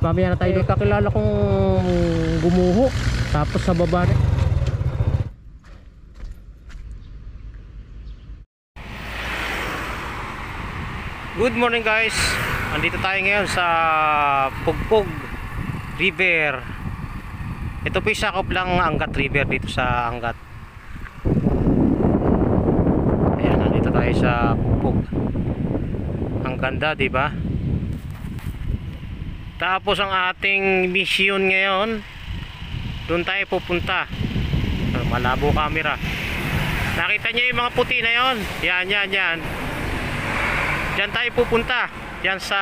Mamaya na tayo doon. Kakilala kong gumuho. Tapos sa baba na. Good morning guys. Andito tayo ngayon sa Pugpug River. Ito po yung sakop lang Angat River dito sa Angat. Ayan, nandito tayo sa Pugpug. Ang ganda, di ba? Tapos ang ating mission ngayon, doon tayo pupunta. Malabo camera. Nakita niyo yung mga puti na yon? Yan. Diyan tayo pupunta. Yan sa,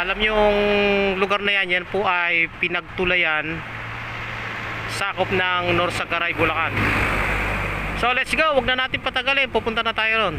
alam niyo yung lugar na yan, yan po ay pinagtulayan, sakop ng Norsagaray, Bulacan. So let's go, wag na natin patagalin, pupunta na tayo ron.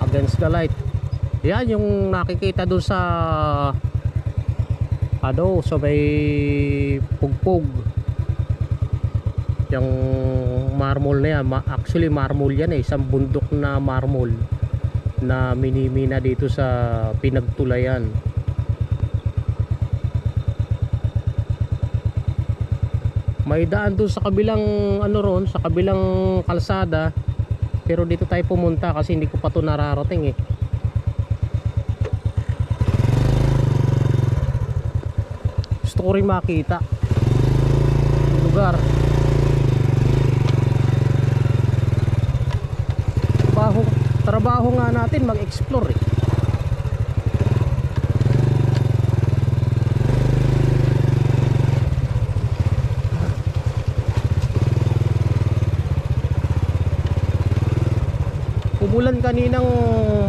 Against the light. Yan yung nakikita doon sa so may Pugpug. Yung marmol na yan, actually marmol yan eh, isang bundok na marmol na minimina dito sa pinagtulayan. May daan doon sa kabilang sa kabilang kalsada, pero dito tayo pumunta kasi hindi ko pa ito nararating eh. Gusto ko rin makita yung lugar. Trabaho nga natin mag-explore eh. Umulan kaninang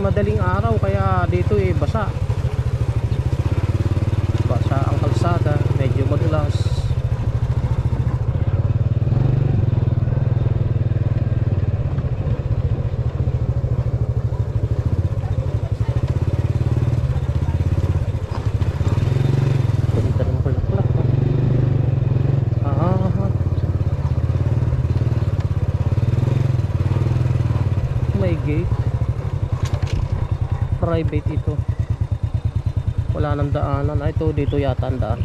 madaling araw kaya dito eh basa ang kalsada, medyo madulas. Gate private ito, wala nang daanan. Ito dito yata ang daan.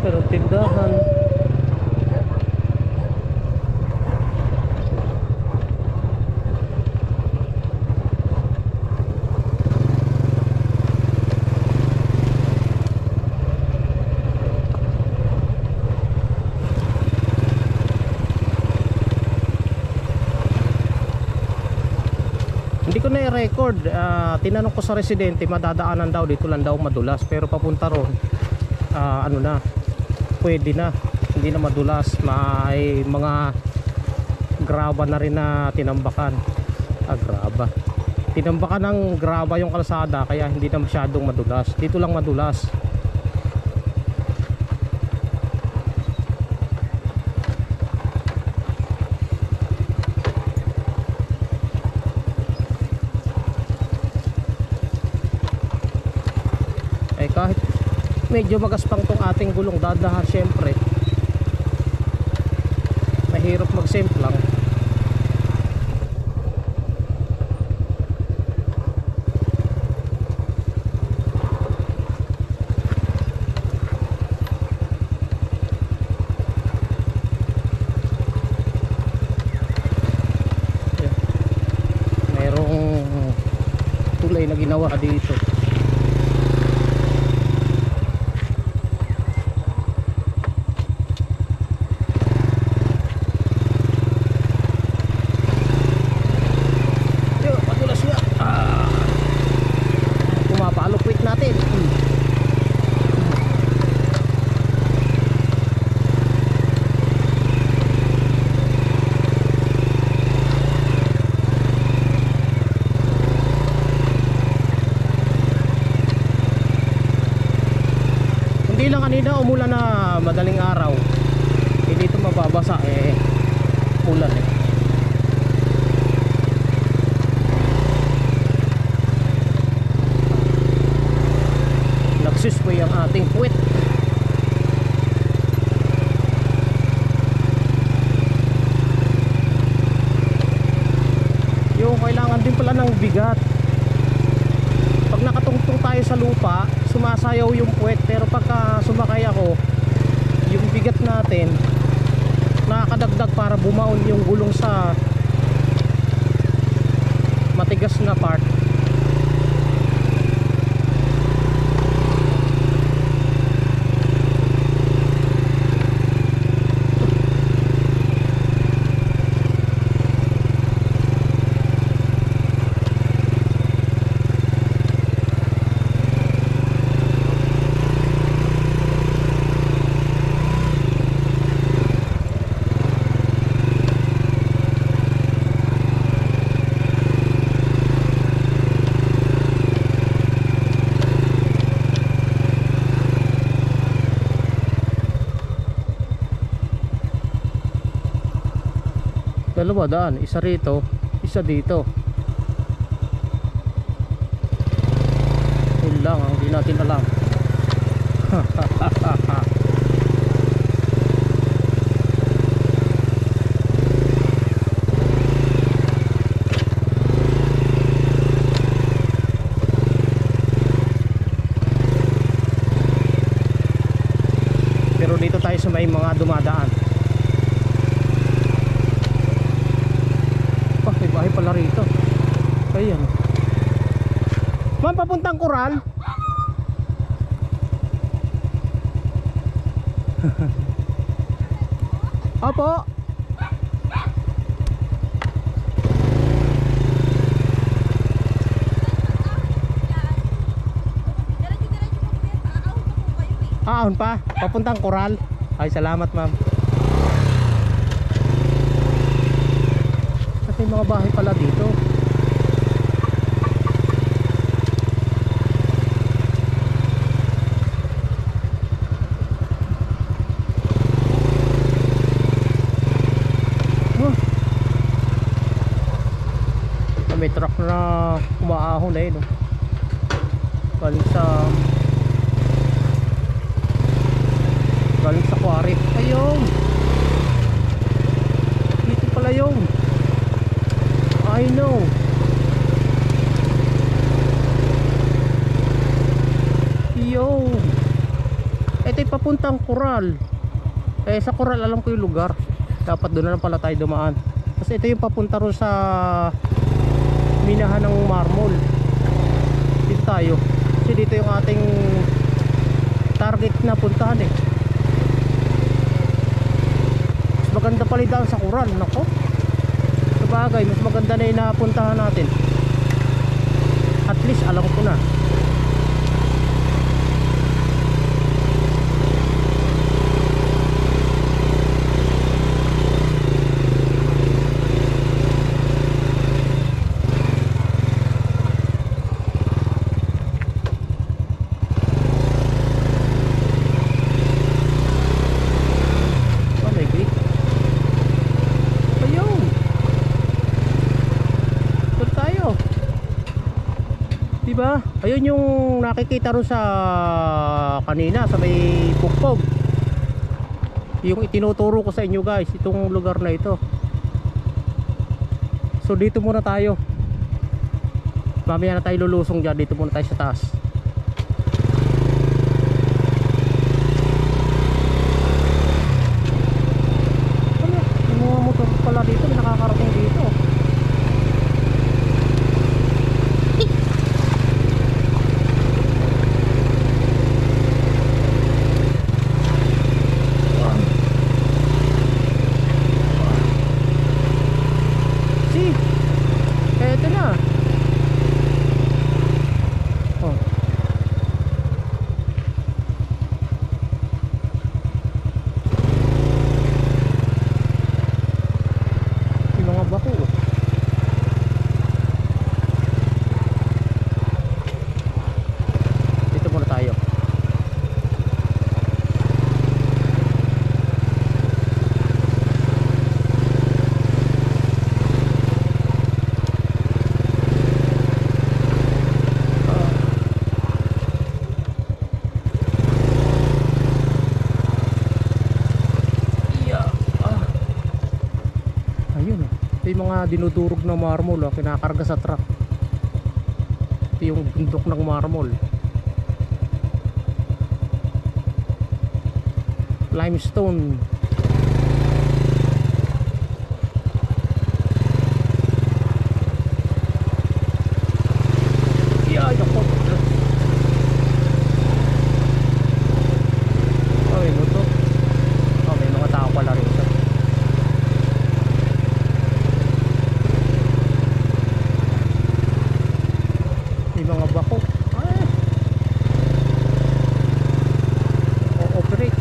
Pero tindahan hindi ko na i-record. Tinanong ko sa residente, madadaanan daw dito lang daw madulas, pero papunta ron pwede na, hindi na madulas. May mga graba na rin na tinambakan. Graba. Tinambakan ng graba yung kalsada kaya hindi na masyadong madulas. Dito lang madulas. Kahit medyo magaspang tong ating gulong, dadahan syempre. hirap mag-semplang. Tulay na ginawa dito. Yo, padulas nga. Pumapaalukwit natin. Hindi lang kanina umulan na madaling araw. Hindi ito mababasa ulan Nagsuspoy ang ating puwet. Yung kailangan din pala ng bigat. Pag nakatungtong tayo sa lupa, sumasayaw yung puwet, pero pagka sumakay ako, yung bigat natin nakakadagdag para bumaon yung gulong sa matigas na part. Dalawa daan, isa rito, isa dito. Yun lang ang hindi natin alam. Pero dito tayo sa may mga dumadaan. Bahay pala rito. Ayan. Ma'am, papuntang Coral. Opo. Ahon pa? Papuntang Coral. Ay, salamat ma'am. May mga bahay pala dito. May truck na umaahon no? Galing sa quarry. Ayun, dito pala yung I know. Yo. Ito yung papuntang Coral. Sa Coral alam ko yung lugar. Dapat doon na lang pala tayo dumaan. Kasi ito yung papunta ron sa minahan ng marmol. Dito tayo. Kasi dito yung ating target na puntahan Mas maganda pala daan sa Coral. Nako. Bagay, mas maganda na yung napuntahan natin. At least alam ko na. Diba? Ayun yung nakikita ro sa kanina sa may pukpog. yung itinuturo ko sa inyo guys, itong lugar na ito. So dito muna tayo, mamaya na tayo lulusong dyan. Dito muna tayo sa taas. Ano, yung mga motor pala dito, may nakakarating dito. Eto na. Oh. Yung mga bako. Dito muna tayo. Ito yung mga dinudurog na marmol, kinakarga sa truck. Ito yung bundok ng marmol, limestone. Yeah, ako. May moto. May mga tao pala rin. Mga bako operate.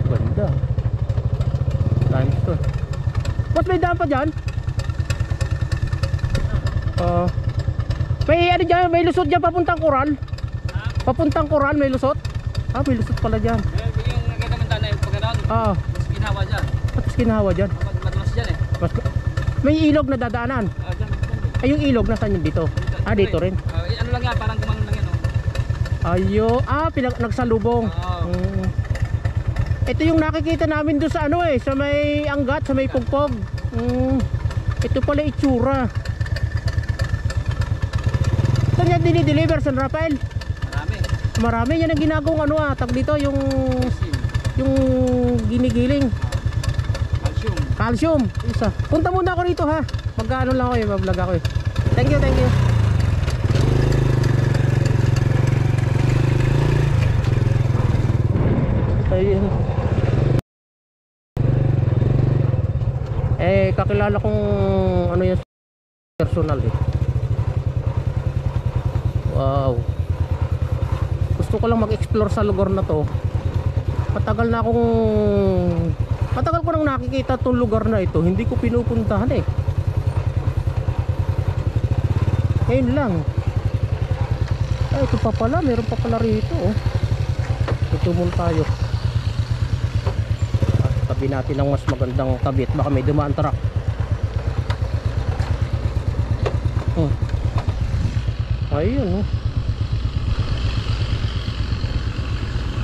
Ganda limestone. Ba't may daan pa dyan? May ano dyan, may lusot dyan papuntang Coral. Papuntang Coral may lusot. May lusot pala dyan. Yung nakita mo tanay pagkanoon. Mas ginawa dyan. Tapos ginawa dyan. Madulas dyan eh. May ilog na dadaanan. Ay, yung ilog nasaan yun dito? Dito rin. Ano lang yan, parang gumanon lang yan. Ayo, nagsalubong. Ito yung nakikita namin doon sa sa may Angat, sa may Pugpog. Ito pala itsura. Saan yan dinideliver? San Rafael? Marami yan ang ginagawang tag dito, yung ginigiling. Calcium. Isa. Punta muna ako rito ha. Magkano lang ako mag-vlog ako Thank you, thank you. Ayun. Kakilala kong yung personal Wow. Gusto ko lang mag-explore sa lugar na to. Matagal ko nang nakikita itong lugar na ito. Hindi ko pinupuntahan ngayon lang. Ito pa pala, meron pa pala rito Ito muna tayo. Tabi natin ang mas magandang tabi at baka may dumaan truck. Ayun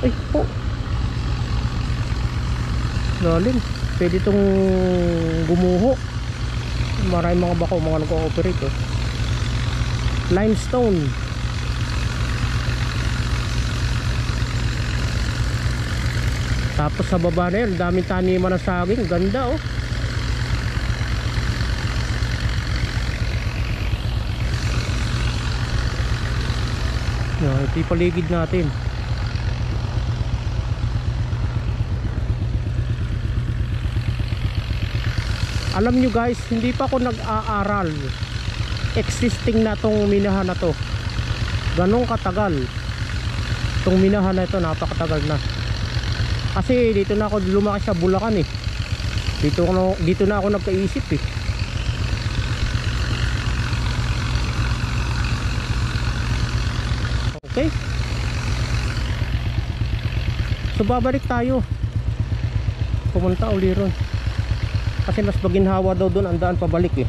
Ay po, lalim. Pwede itong gumuho. Maraming mga bako, mga nag-ooperate limestone. Tapos sa baba na yun, daming taniman ng saging. Ganda ito yung paligid natin. Alam nyo guys, hindi pa ako nag-aaral. Existing na tong minahan na to. Ganong katagal. Tong minahan na ito, napakatagal na. Kasi dito na ako lumaki sa Bulacan Dito na ako nagkaisip Okay. So babalik tayo. Pumunta uli ron. Kasi mas maginhawa daw doon ang daan pabalik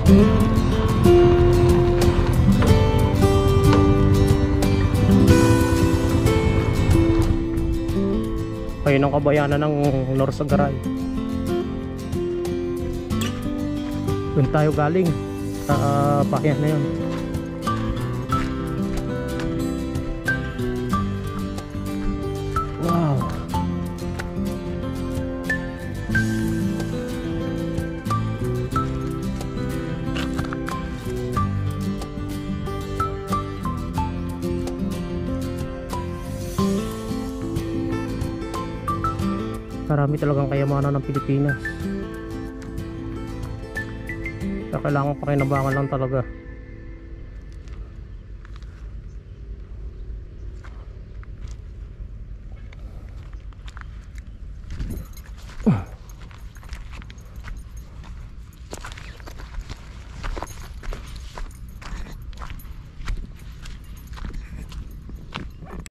Ayun ang kabayanan ng Norsagaray. Doon tayo galing sa pakyan na yun. Wow. Marami talagang kayamanan ng Pilipinas. Kaya kailangan pakinabangan lang talaga.